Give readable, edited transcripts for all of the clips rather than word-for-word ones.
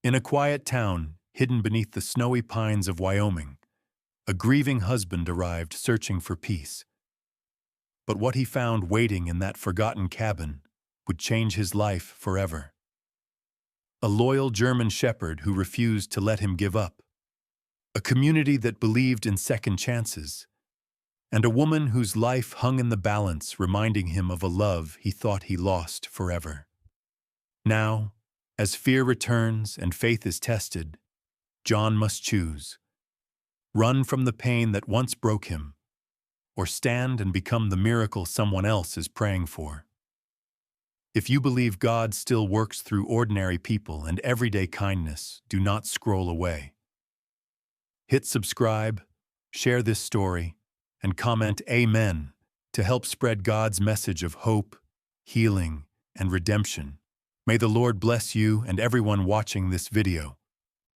In a quiet town, hidden beneath the snowy pines of Wyoming, a grieving husband arrived searching for peace. But what he found waiting in that forgotten cabin would change his life forever. A loyal German shepherd who refused to let him give up, a community that believed in second chances, and a woman whose life hung in the balance, reminding him of a love he thought he lost forever. Now, as fear returns and faith is tested, John must choose: run from the pain that once broke him, or stand and become the miracle someone else is praying for. If you believe God still works through ordinary people and everyday kindness, do not scroll away. Hit subscribe, share this story, and comment Amen to help spread God's message of hope, healing, and redemption. May the Lord bless you and everyone watching this video.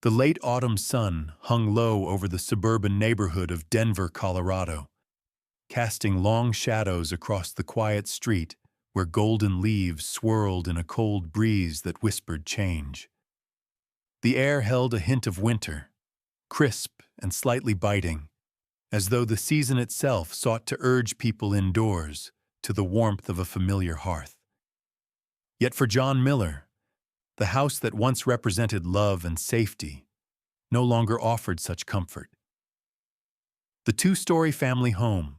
The late autumn sun hung low over the suburban neighborhood of Denver, Colorado, casting long shadows across the quiet street where golden leaves swirled in a cold breeze that whispered change. The air held a hint of winter, crisp and slightly biting, as though the season itself sought to urge people indoors to the warmth of a familiar hearth. Yet for John Miller, the house that once represented love and safety no longer offered such comfort. The two-story family home,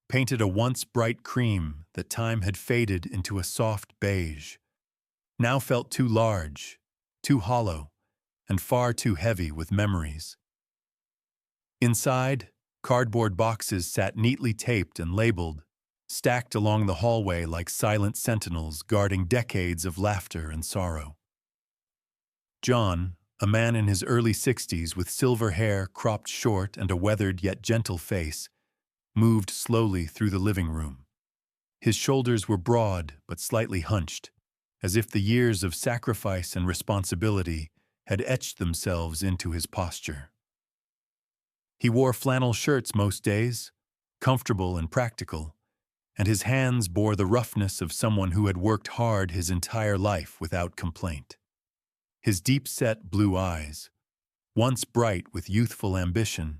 painted a once bright cream that time had faded into a soft beige, now felt too large, too hollow, and far too heavy with memories. Inside, cardboard boxes sat neatly taped and labeled, stacked along the hallway like silent sentinels guarding decades of laughter and sorrow. John, a man in his early 60s with silver hair cropped short and a weathered yet gentle face, moved slowly through the living room. His shoulders were broad but slightly hunched, as if the years of sacrifice and responsibility had etched themselves into his posture. He wore flannel shirts most days, comfortable and practical, and his hands bore the roughness of someone who had worked hard his entire life without complaint. His deep-set blue eyes, once bright with youthful ambition,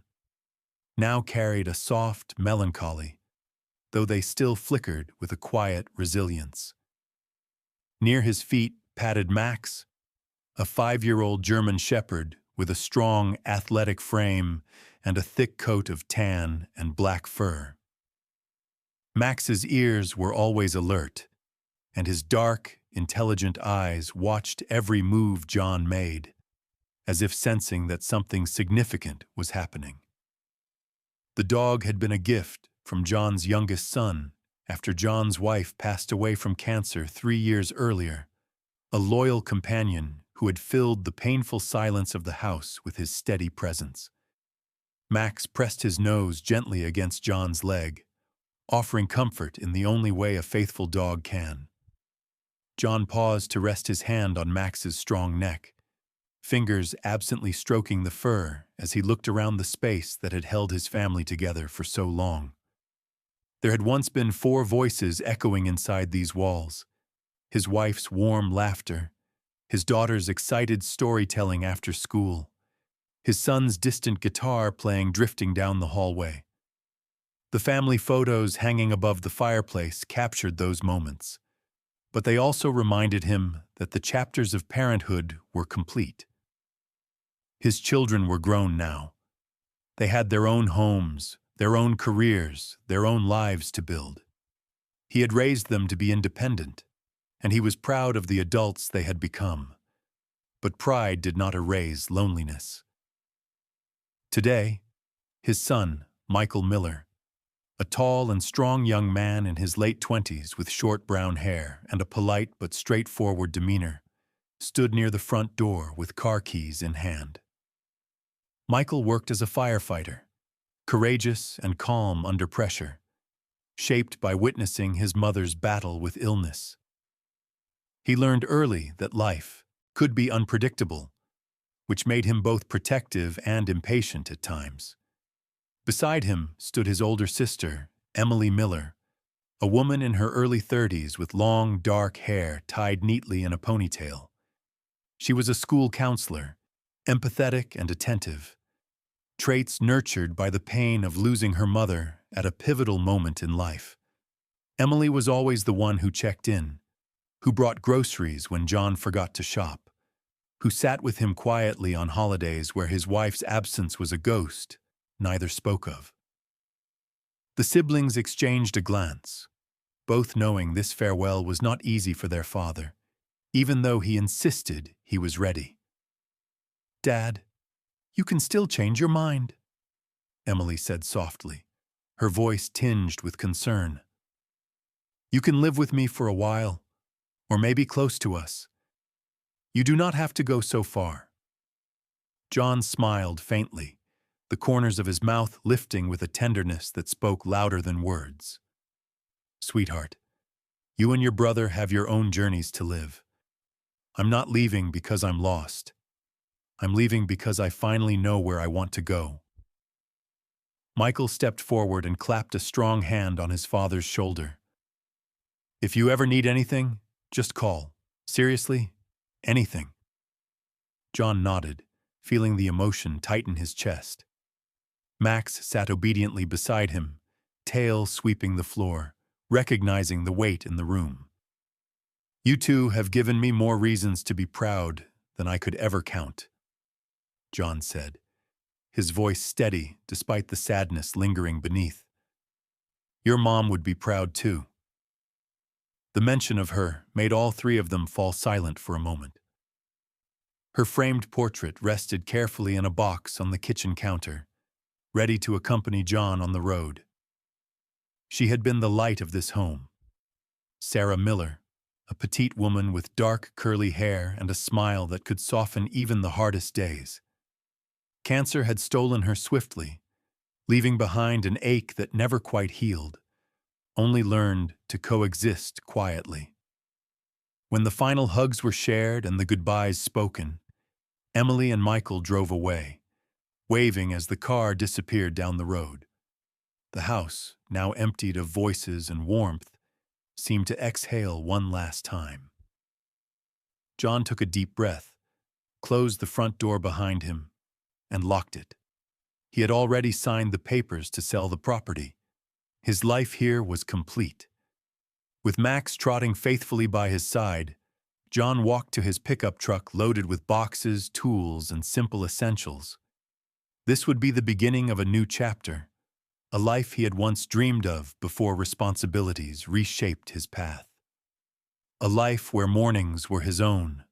now carried a soft melancholy, though they still flickered with a quiet resilience. Near his feet padded Max, a 5-year-old German shepherd with a strong, athletic frame and a thick coat of tan and black fur. Max's ears were always alert, and his dark, intelligent eyes watched every move John made, as if sensing that something significant was happening. The dog had been a gift from John's youngest son after John's wife passed away from cancer 3 years earlier, a loyal companion who had filled the painful silence of the house with his steady presence. Max pressed his nose gently against John's leg, offering comfort in the only way a faithful dog can. John paused to rest his hand on Max's strong neck, fingers absently stroking the fur as he looked around the space that had held his family together for so long. There had once been 4 voices echoing inside these walls: his wife's warm laughter, his daughter's excited storytelling after school, his son's distant guitar playing drifting down the hallway. The family photos hanging above the fireplace captured those moments, but they also reminded him that the chapters of parenthood were complete. His children were grown now. They had their own homes, their own careers, their own lives to build. He had raised them to be independent, and he was proud of the adults they had become. But pride did not erase loneliness. Today, his son, Michael Miller, a tall and strong young man in his late 20s with short brown hair and a polite but straightforward demeanor, stood near the front door with car keys in hand. Michael worked as a firefighter, courageous and calm under pressure, shaped by witnessing his mother's battle with illness. He learned early that life could be unpredictable, which made him both protective and impatient at times. Beside him stood his older sister, Emily Miller, a woman in her early 30s with long, dark hair tied neatly in a ponytail. She was a school counselor, empathetic and attentive, traits nurtured by the pain of losing her mother at a pivotal moment in life. Emily was always the one who checked in, who brought groceries when John forgot to shop, who sat with him quietly on holidays where his wife's absence was a ghost neither spoke of. The siblings exchanged a glance, both knowing this farewell was not easy for their father, even though he insisted he was ready. "Dad, you can still change your mind," Emily said softly, her voice tinged with concern. "You can live with me for a while, or maybe close to us. You do not have to go so far." John smiled faintly, the corners of his mouth lifting with a tenderness that spoke louder than words. "Sweetheart, you and your brother have your own journeys to live. I'm not leaving because I'm lost. I'm leaving because I finally know where I want to go." Michael stepped forward and clapped a strong hand on his father's shoulder. "If you ever need anything, just call. Seriously, anything." John nodded, feeling the emotion tighten his chest. Max sat obediently beside him, tail sweeping the floor, recognizing the weight in the room. "You two have given me more reasons to be proud than I could ever count," John said, his voice steady despite the sadness lingering beneath. "Your mom would be proud too." The mention of her made all three of them fall silent for a moment. Her framed portrait rested carefully in a box on the kitchen counter, ready to accompany John on the road. She had been the light of this home. Sarah Miller, a petite woman with dark curly hair and a smile that could soften even the hardest days. Cancer had stolen her swiftly, leaving behind an ache that never quite healed, only learned to coexist quietly. When the final hugs were shared and the goodbyes spoken, Emily and Michael drove away, waving as the car disappeared down the road. The house, now emptied of voices and warmth, seemed to exhale one last time. John took a deep breath, closed the front door behind him, and locked it. He had already signed the papers to sell the property. His life here was complete. With Max trotting faithfully by his side, John walked to his pickup truck loaded with boxes, tools, and simple essentials. This would be the beginning of a new chapter, a life he had once dreamed of before responsibilities reshaped his path. A life where mornings were his own,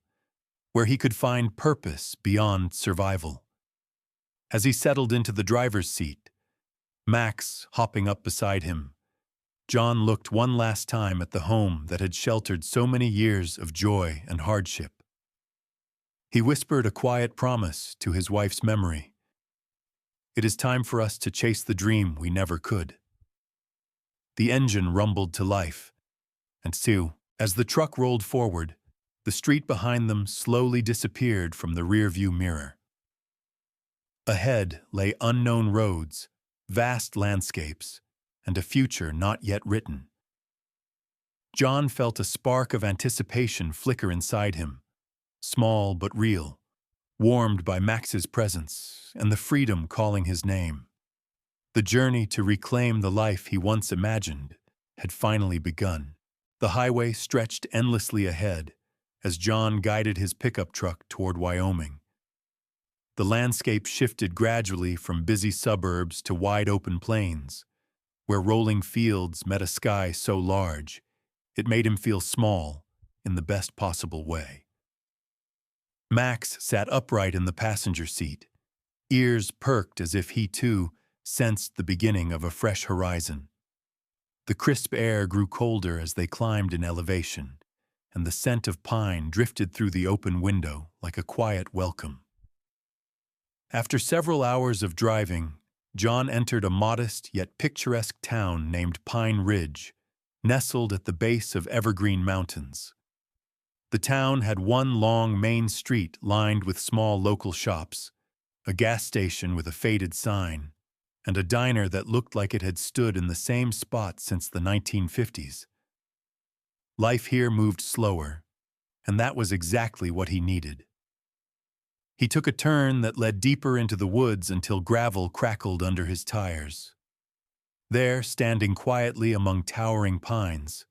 where he could find purpose beyond survival. As he settled into the driver's seat, Max hopping up beside him, John looked one last time at the home that had sheltered so many years of joy and hardship. He whispered a quiet promise to his wife's memory. "It is time for us to chase the dream we never could." The engine rumbled to life, and as the truck rolled forward, the street behind them slowly disappeared from the rearview mirror. Ahead lay unknown roads, vast landscapes, and a future not yet written. John felt a spark of anticipation flicker inside him, small but real, warmed by Max's presence and the freedom calling his name. The journey to reclaim the life he once imagined had finally begun. The highway stretched endlessly ahead as John guided his pickup truck toward Wyoming. The landscape shifted gradually from busy suburbs to wide open plains, where rolling fields met a sky so large, it made him feel small in the best possible way. Max sat upright in the passenger seat, ears perked as if he too sensed the beginning of a fresh horizon. The crisp air grew colder as they climbed in elevation, and the scent of pine drifted through the open window like a quiet welcome. After several hours of driving, John entered a modest yet picturesque town named Pine Ridge, nestled at the base of evergreen mountains. The town had one long main street lined with small local shops, a gas station with a faded sign, and a diner that looked like it had stood in the same spot since the 1950s. Life here moved slower, and that was exactly what he needed. He took a turn that led deeper into the woods until gravel crackled under his tires. There, standing quietly among towering pines,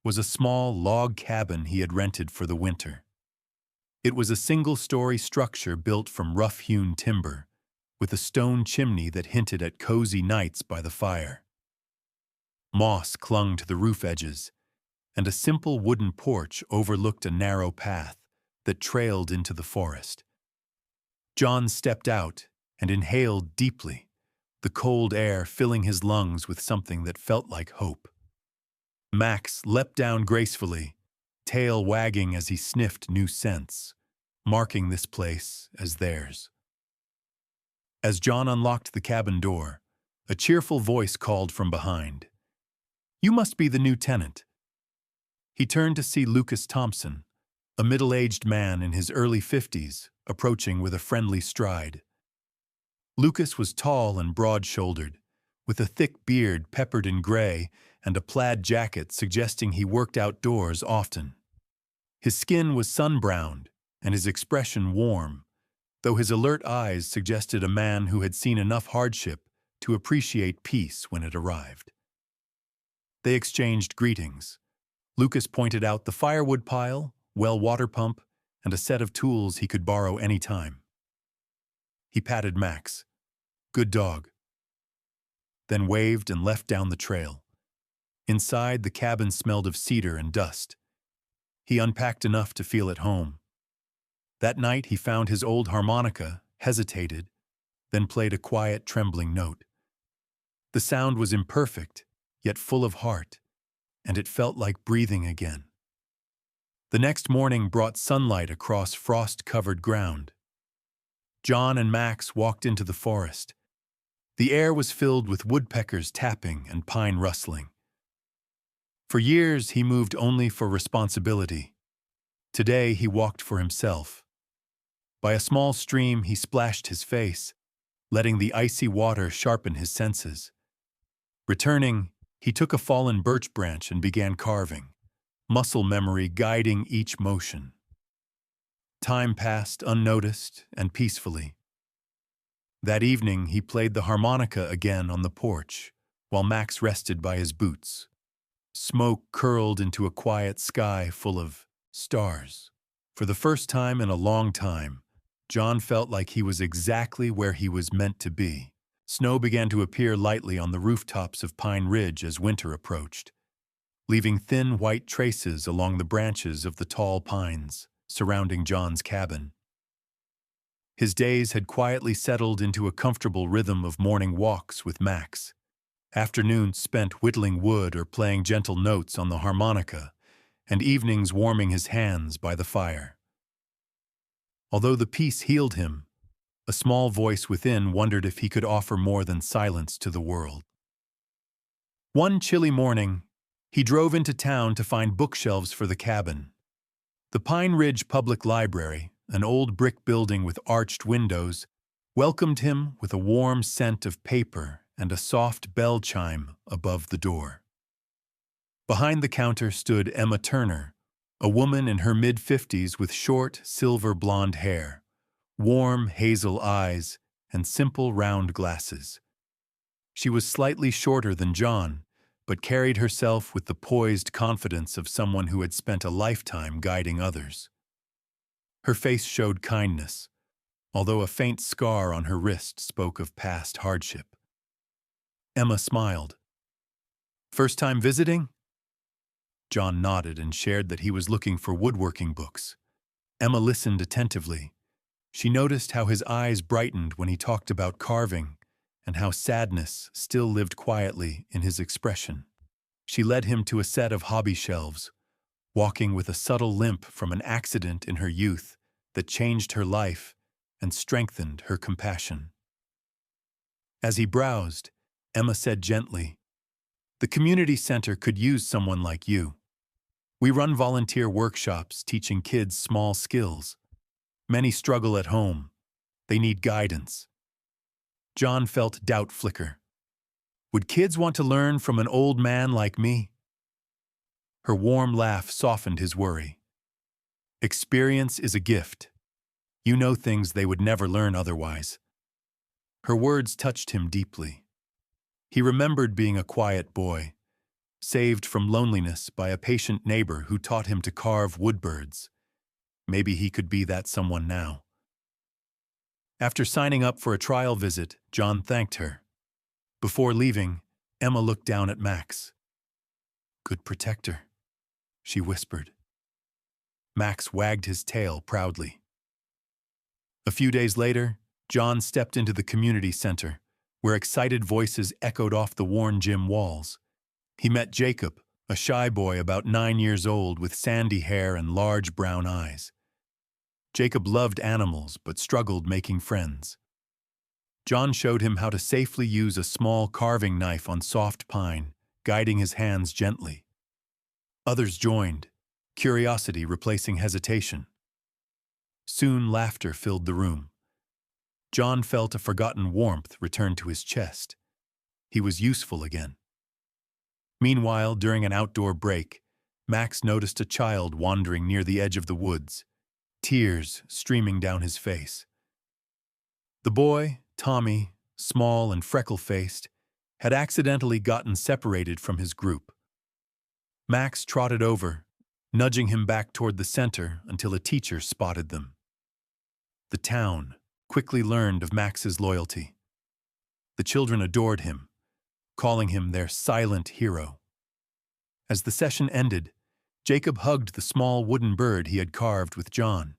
was a small log cabin he had rented for the winter. It was a single-story structure built from rough-hewn timber, with a stone chimney that hinted at cozy nights by the fire. Moss clung to the roof edges, and a simple wooden porch overlooked a narrow path that trailed into the forest. John stepped out and inhaled deeply, the cold air filling his lungs with something that felt like hope. Max leapt down gracefully, tail wagging as he sniffed new scents, marking this place as theirs. As John unlocked the cabin door, a cheerful voice called from behind, "You must be the new tenant." He turned to see Lucas Thompson, a middle-aged man in his early 50s, approaching with a friendly stride. Lucas was tall and broad-shouldered, with a thick beard peppered in gray and a plaid jacket suggesting he worked outdoors often. His skin was sun-browned and his expression warm, though his alert eyes suggested a man who had seen enough hardship to appreciate peace when it arrived. They exchanged greetings. Lucas pointed out the firewood pile, well water pump, and a set of tools he could borrow any time. He patted Max. "Good dog," then waved and left down the trail. Inside, the cabin smelled of cedar and dust. He unpacked enough to feel at home. That night he found his old harmonica, hesitated, then played a quiet, trembling note. The sound was imperfect, yet full of heart, and it felt like breathing again. The next morning brought sunlight across frost-covered ground. John and Max walked into the forest. The air was filled with woodpeckers tapping and pine rustling. For years he moved only for responsibility. Today he walked for himself. By a small stream he splashed his face, letting the icy water sharpen his senses. Returning, he took a fallen birch branch and began carving, muscle memory guiding each motion. Time passed unnoticed and peacefully. That evening he played the harmonica again on the porch, while Max rested by his boots. Smoke curled into a quiet sky full of stars. For the first time in a long time, John felt like he was exactly where he was meant to be. Snow began to appear lightly on the rooftops of Pine Ridge as winter approached, leaving thin white traces along the branches of the tall pines surrounding John's cabin. His days had quietly settled into a comfortable rhythm of morning walks with Max, afternoons spent whittling wood or playing gentle notes on the harmonica, and evenings warming his hands by the fire. Although the peace healed him, a small voice within wondered if he could offer more than silence to the world. One chilly morning, he drove into town to find bookshelves for the cabin. The Pine Ridge Public Library, an old brick building with arched windows, welcomed him with a warm scent of paper and a soft bell chime above the door. Behind the counter stood Emma Turner, a woman in her mid-50s with short, silver-blonde hair, warm hazel eyes, and simple round glasses. She was slightly shorter than John, but carried herself with the poised confidence of someone who had spent a lifetime guiding others. Her face showed kindness, although a faint scar on her wrist spoke of past hardship. Emma smiled. "First time visiting?" John nodded and shared that he was looking for woodworking books. Emma listened attentively. She noticed how his eyes brightened when he talked about carving and how sadness still lived quietly in his expression. She led him to a set of hobby shelves, walking with a subtle limp from an accident in her youth that changed her life and strengthened her compassion. As he browsed, Emma said gently, "The community center could use someone like you. We run volunteer workshops teaching kids small skills. Many struggle at home. They need guidance." John felt doubt flicker. Would kids want to learn from an old man like me? Her warm laugh softened his worry. Experience is a gift. You know things they would never learn otherwise." Her words touched him deeply. He remembered being a quiet boy, saved from loneliness by a patient neighbor who taught him to carve woodbirds. Maybe he could be that someone now. After signing up for a trial visit, John thanked her. Before leaving, Emma looked down at Max. "Good protector," she whispered. Max wagged his tail proudly. A few days later, John stepped into the community center, where excited voices echoed off the worn gym walls. He met Jacob, a shy boy about 9 years old with sandy hair and large brown eyes. Jacob loved animals but struggled making friends. John showed him how to safely use a small carving knife on soft pine, guiding his hands gently. Others joined, curiosity replacing hesitation. Soon laughter filled the room. John felt a forgotten warmth return to his chest. He was useful again. Meanwhile, during an outdoor break, Max noticed a child wandering near the edge of the woods, tears streaming down his face. The boy, Tommy, small and freckle-faced, had accidentally gotten separated from his group. Max trotted over, nudging him back toward the center until a teacher spotted them. The town quickly learned of Max's loyalty. The children adored him, calling him their silent hero. As the session ended, Jacob hugged the small wooden bird he had carved with John.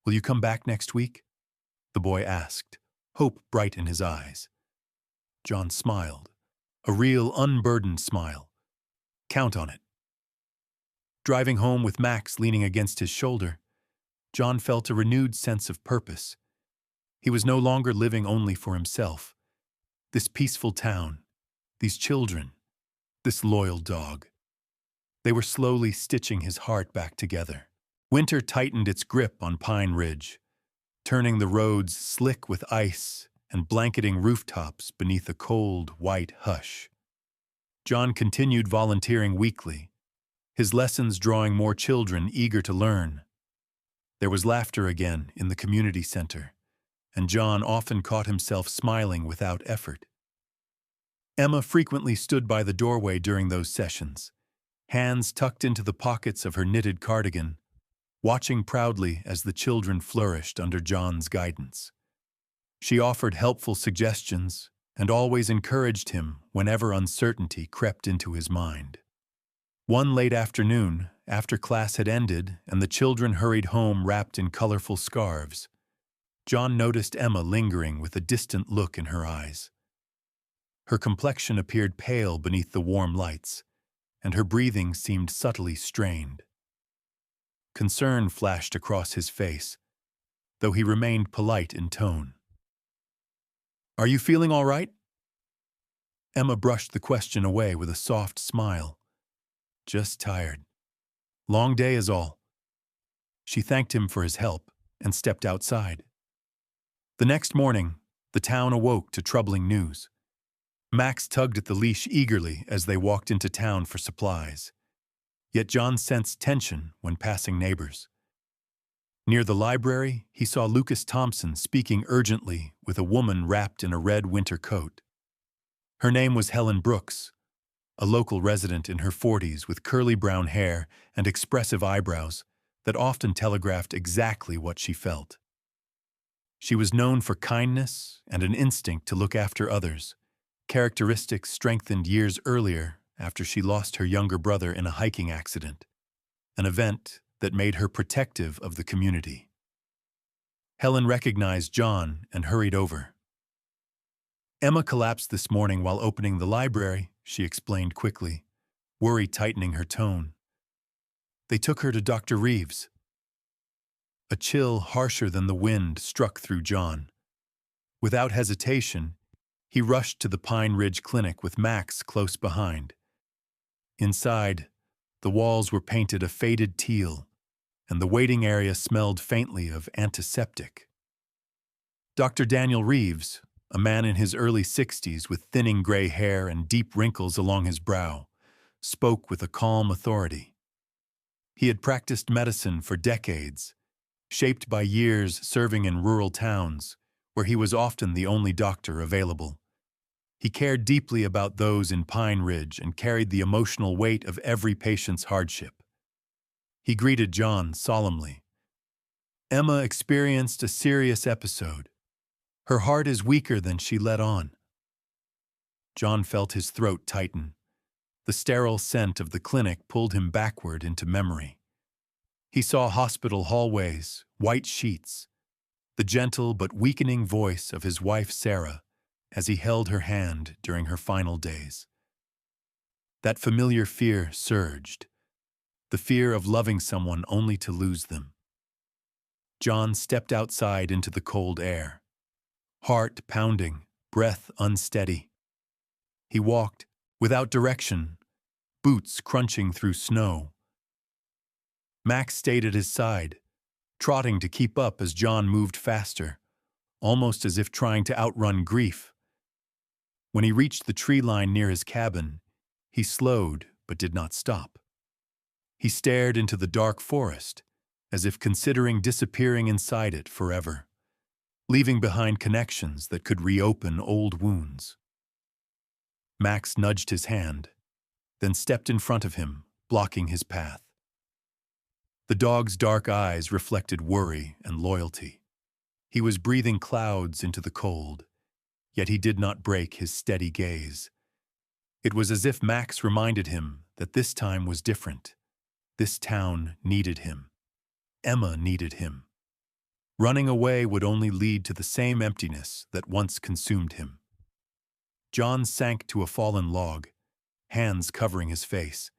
"Will you come back next week?" the boy asked, hope bright in his eyes. John smiled, a real unburdened smile. "Count on it." Driving home with Max leaning against his shoulder, John felt a renewed sense of purpose. He was no longer living only for himself. This peaceful town, these children, this loyal dog. They were slowly stitching his heart back together. Winter tightened its grip on Pine Ridge, turning the roads slick with ice and blanketing rooftops beneath a cold, white hush. John continued volunteering weekly, his lessons drawing more children eager to learn. There was laughter again in the community center, and John often caught himself smiling without effort. Emma frequently stood by the doorway during those sessions, hands tucked into the pockets of her knitted cardigan, watching proudly as the children flourished under John's guidance. She offered helpful suggestions and always encouraged him whenever uncertainty crept into his mind. One late afternoon, after class had ended and the children hurried home wrapped in colorful scarves, John noticed Emma lingering with a distant look in her eyes. Her complexion appeared pale beneath the warm lights, and her breathing seemed subtly strained. Concern flashed across his face, though he remained polite in tone. "Are you feeling all right?" Emma brushed the question away with a soft smile. "Just tired. Long day is all." She thanked him for his help and stepped outside. The next morning, the town awoke to troubling news. Max tugged at the leash eagerly as they walked into town for supplies. Yet John sensed tension when passing neighbors. Near the library, he saw Lucas Thompson speaking urgently with a woman wrapped in a red winter coat. Her name was Helen Brooks, a local resident in her 40s with curly brown hair and expressive eyebrows that often telegraphed exactly what she felt. She was known for kindness and an instinct to look after others, characteristics strengthened years earlier after she lost her younger brother in a hiking accident, an event that made her protective of the community. Helen recognized John and hurried over. "Emma collapsed this morning while opening the library," she explained quickly, worry tightening her tone. "They took her to Dr. Reeves." A chill harsher than the wind struck through John. Without hesitation, he rushed to the Pine Ridge Clinic with Max close behind. Inside, the walls were painted a faded teal, and the waiting area smelled faintly of antiseptic. Dr. Daniel Reeves, a man in his early 60s with thinning gray hair and deep wrinkles along his brow, spoke with a calm authority. He had practiced medicine for decades, shaped by years serving in rural towns, where he was often the only doctor available. He cared deeply about those in Pine Ridge and carried the emotional weight of every patient's hardship. He greeted John solemnly. "Emma experienced a serious episode. Her heart is weaker than she let on." John felt his throat tighten. The sterile scent of the clinic pulled him backward into memory. He saw hospital hallways, white sheets, the gentle but weakening voice of his wife Sarah as he held her hand during her final days. That familiar fear surged, the fear of loving someone only to lose them. John stepped outside into the cold air, heart pounding, breath unsteady. He walked without direction, boots crunching through snow. Max stayed at his side, trotting to keep up as John moved faster, almost as if trying to outrun grief. When he reached the tree line near his cabin, he slowed but did not stop. He stared into the dark forest, as if considering disappearing inside it forever, leaving behind connections that could reopen old wounds. Max nudged his hand, then stepped in front of him, blocking his path. The dog's dark eyes reflected worry and loyalty. He was breathing clouds into the cold, yet he did not break his steady gaze. It was as if Max reminded him that this time was different. This town needed him. Emma needed him. Running away would only lead to the same emptiness that once consumed him. John sank to a fallen log, hands covering his face.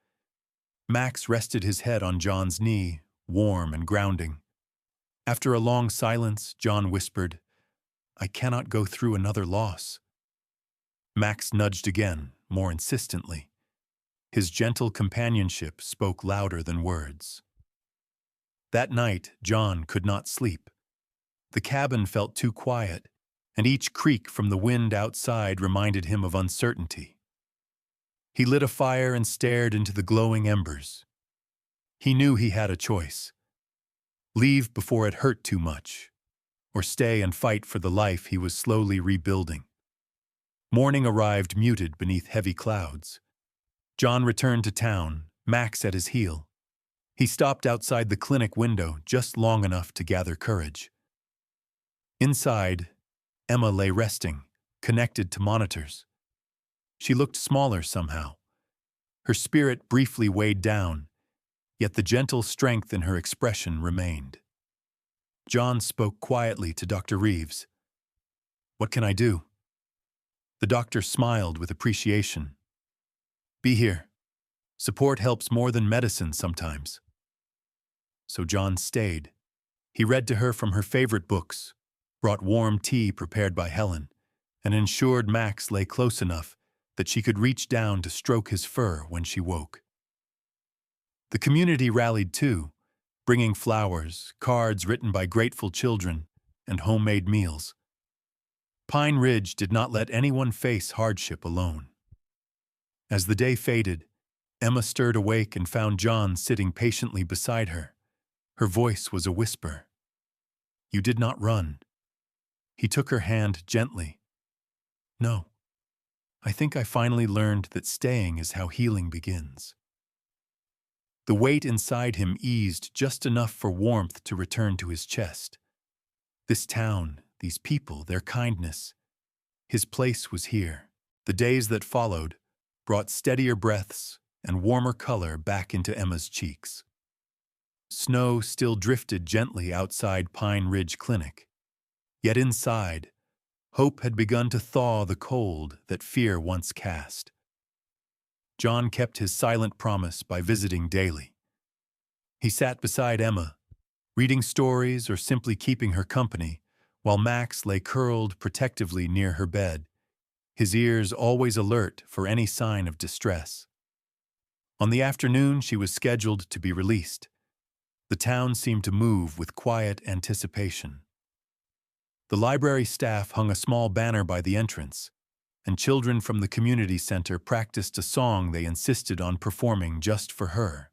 Max rested his head on John's knee, warm and grounding. After a long silence, John whispered, "I cannot go through another loss." Max nudged again, more insistently. His gentle companionship spoke louder than words. That night, John could not sleep. The cabin felt too quiet, and each creak from the wind outside reminded him of uncertainty. He lit a fire and stared into the glowing embers. He knew he had a choice: leave before it hurt too much, or stay and fight for the life he was slowly rebuilding. Morning arrived muted beneath heavy clouds. John returned to town, Max at his heel. He stopped outside the clinic window just long enough to gather courage. Inside, Emma lay resting, connected to monitors. She looked smaller somehow. Her spirit briefly weighed down, yet the gentle strength in her expression remained. John spoke quietly to Dr. Reeves. "What can I do?" The doctor smiled with appreciation. "Be here. Support helps more than medicine sometimes." So John stayed. He read to her from her favorite books, brought warm tea prepared by Helen, and ensured Max lay close enough that she could reach down to stroke his fur when she woke. The community rallied too, bringing flowers, cards written by grateful children, and homemade meals. Pine Ridge did not let anyone face hardship alone. As the day faded, Emma stirred awake and found John sitting patiently beside her. Her voice was a whisper. "You did not run." He took her hand gently. "No. I think I finally learned that staying is how healing begins." The weight inside him eased just enough for warmth to return to his chest. This town, these people, their kindness. His place was here. The days that followed brought steadier breaths and warmer color back into Emma's cheeks. Snow still drifted gently outside Pine Ridge Clinic. Yet inside, hope had begun to thaw the cold that fear once cast. John kept his silent promise by visiting daily. He sat beside Emma, reading stories or simply keeping her company, while Max lay curled protectively near her bed, his ears always alert for any sign of distress. On the afternoon, she was scheduled to be released. The town seemed to move with quiet anticipation. The library staff hung a small banner by the entrance, and children from the community center practiced a song they insisted on performing just for her.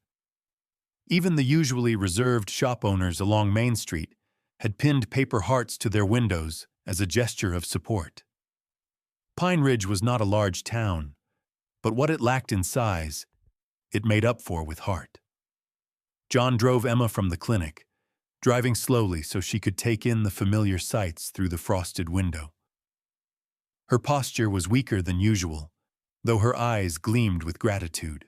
Even the usually reserved shop owners along Main Street had pinned paper hearts to their windows as a gesture of support. Pine Ridge was not a large town, but what it lacked in size, it made up for with heart. John drove Emma from the clinic, driving slowly so she could take in the familiar sights through the frosted window. Her posture was weaker than usual, though her eyes gleamed with gratitude.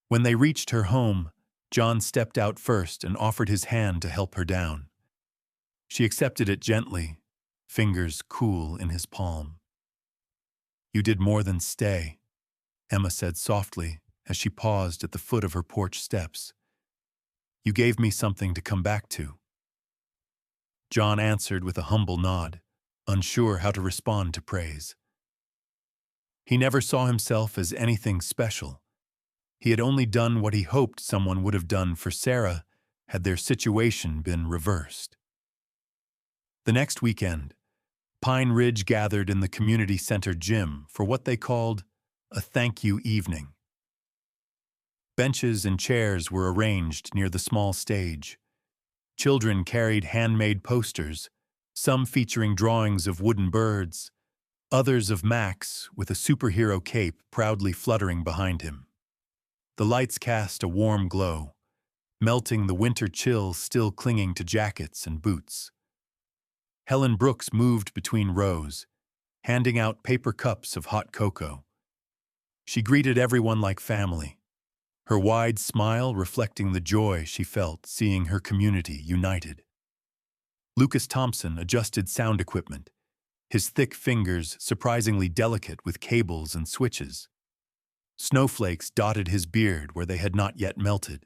When they reached her home, John stepped out first and offered his hand to help her down. She accepted it gently, fingers cool in his palm. "You did more than stay," Emma said softly as she paused at the foot of her porch steps. "You gave me something to come back to." John answered with a humble nod, unsure how to respond to praise. He never saw himself as anything special. He had only done what he hoped someone would have done for Sarah had their situation been reversed. The next weekend, Pine Ridge gathered in the community center gym for what they called a thank you evening. Benches and chairs were arranged near the small stage. Children carried handmade posters, some featuring drawings of wooden birds, others of Max with a superhero cape proudly fluttering behind him. The lights cast a warm glow, melting the winter chill still clinging to jackets and boots. Helen Brooks moved between rows, handing out paper cups of hot cocoa. She greeted everyone like family, her wide smile reflecting the joy she felt seeing her community united. Lucas Thompson adjusted sound equipment, his thick fingers surprisingly delicate with cables and switches. Snowflakes dotted his beard where they had not yet melted.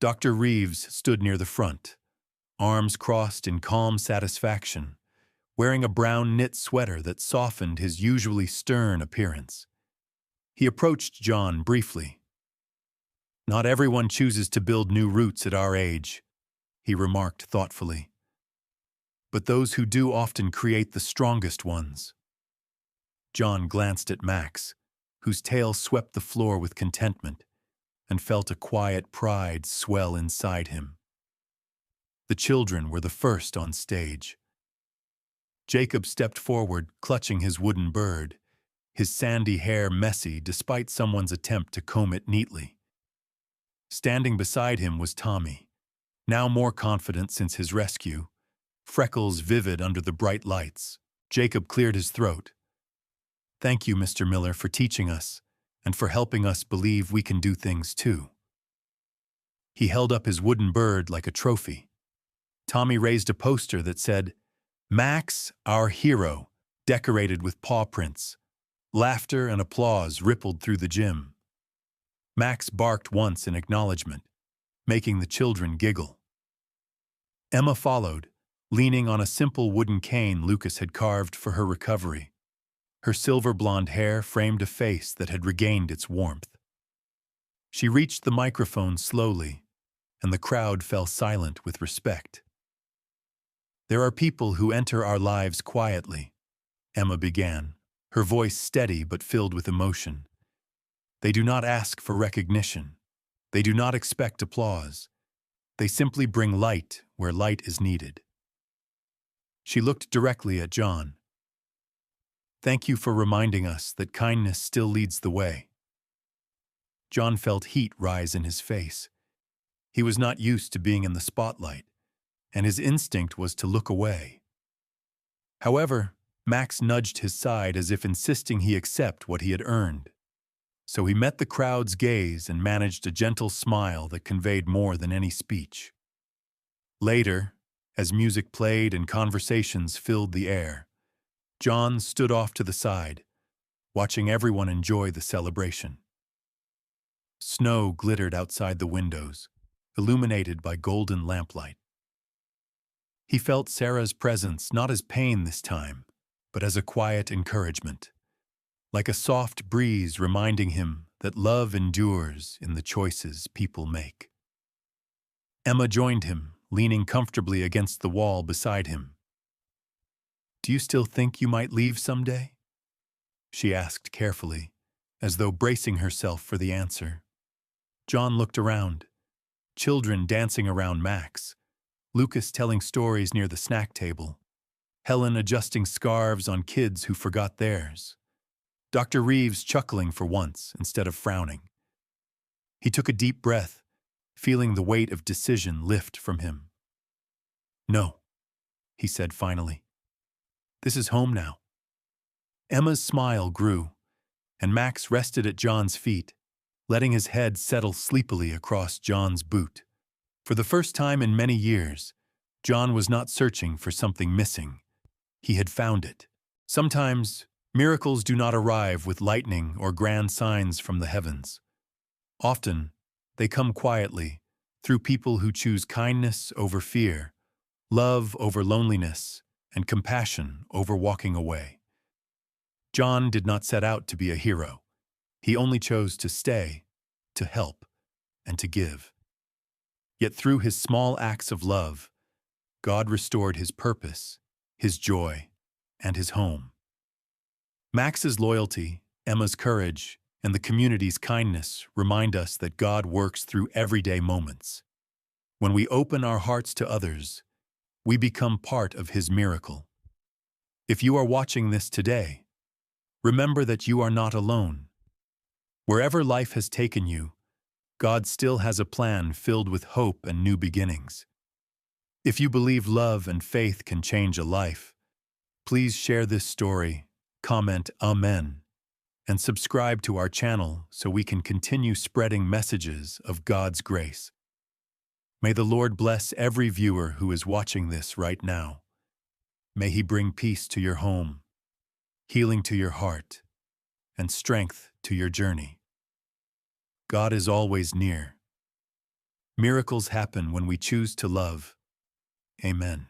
Dr. Reeves stood near the front, arms crossed in calm satisfaction, wearing a brown knit sweater that softened his usually stern appearance. He approached John briefly. "Not everyone chooses to build new roots at our age," he remarked thoughtfully. "But those who do often create the strongest ones." John glanced at Max, whose tail swept the floor with contentment, and felt a quiet pride swell inside him. The children were the first on stage. Jacob stepped forward, clutching his wooden bird, his sandy hair messy despite someone's attempt to comb it neatly. Standing beside him was Tommy, now more confident since his rescue, freckles vivid under the bright lights. Jacob cleared his throat. "Thank you, Mr. Miller, for teaching us and for helping us believe we can do things too." He held up his wooden bird like a trophy. Tommy raised a poster that said, "Max, our hero," decorated with paw prints. Laughter and applause rippled through the gym. Max barked once in acknowledgement, making the children giggle. Emma followed, leaning on a simple wooden cane Lucas had carved for her recovery. Her silver blonde hair framed a face that had regained its warmth. She reached the microphone slowly, and the crowd fell silent with respect. "There are people who enter our lives quietly," Emma began, her voice steady but filled with emotion. "They do not ask for recognition. They do not expect applause. They simply bring light where light is needed." She looked directly at John. "Thank you for reminding us that kindness still leads the way." John felt heat rise in his face. He was not used to being in the spotlight, and his instinct was to look away. However, Max nudged his side as if insisting he accept what he had earned. So he met the crowd's gaze and managed a gentle smile that conveyed more than any speech. Later, as music played and conversations filled the air, John stood off to the side, watching everyone enjoy the celebration. Snow glittered outside the windows, illuminated by golden lamplight. He felt Sarah's presence not as pain this time, but as a quiet encouragement, like a soft breeze reminding him that love endures in the choices people make. Emma joined him, leaning comfortably against the wall beside him. "Do you still think you might leave someday?" she asked carefully, as though bracing herself for the answer. John looked around. Children dancing around Max. Lucas telling stories near the snack table. Helen adjusting scarves on kids who forgot theirs. Dr. Reeves chuckling for once instead of frowning. He took a deep breath, feeling the weight of decision lift from him. "No," he said finally. "This is home now." Emma's smile grew, and Max rested at John's feet, letting his head settle sleepily across John's boot. For the first time in many years, John was not searching for something missing. He had found it. Sometimes, miracles do not arrive with lightning or grand signs from the heavens. Often, they come quietly, through people who choose kindness over fear, love over loneliness, and compassion over walking away. John did not set out to be a hero. He only chose to stay, to help, and to give. Yet through his small acts of love, God restored his purpose, his joy, and his home. Max's loyalty, Emma's courage, and the community's kindness remind us that God works through everyday moments. When we open our hearts to others, we become part of His miracle. If you are watching this today, remember that you are not alone. Wherever life has taken you, God still has a plan filled with hope and new beginnings. If you believe love and faith can change a life, please share this story, comment Amen, and subscribe to our channel so we can continue spreading messages of God's grace. May the Lord bless every viewer who is watching this right now. May He bring peace to your home, healing to your heart, and strength to your journey. God is always near. Miracles happen when we choose to love. Amen.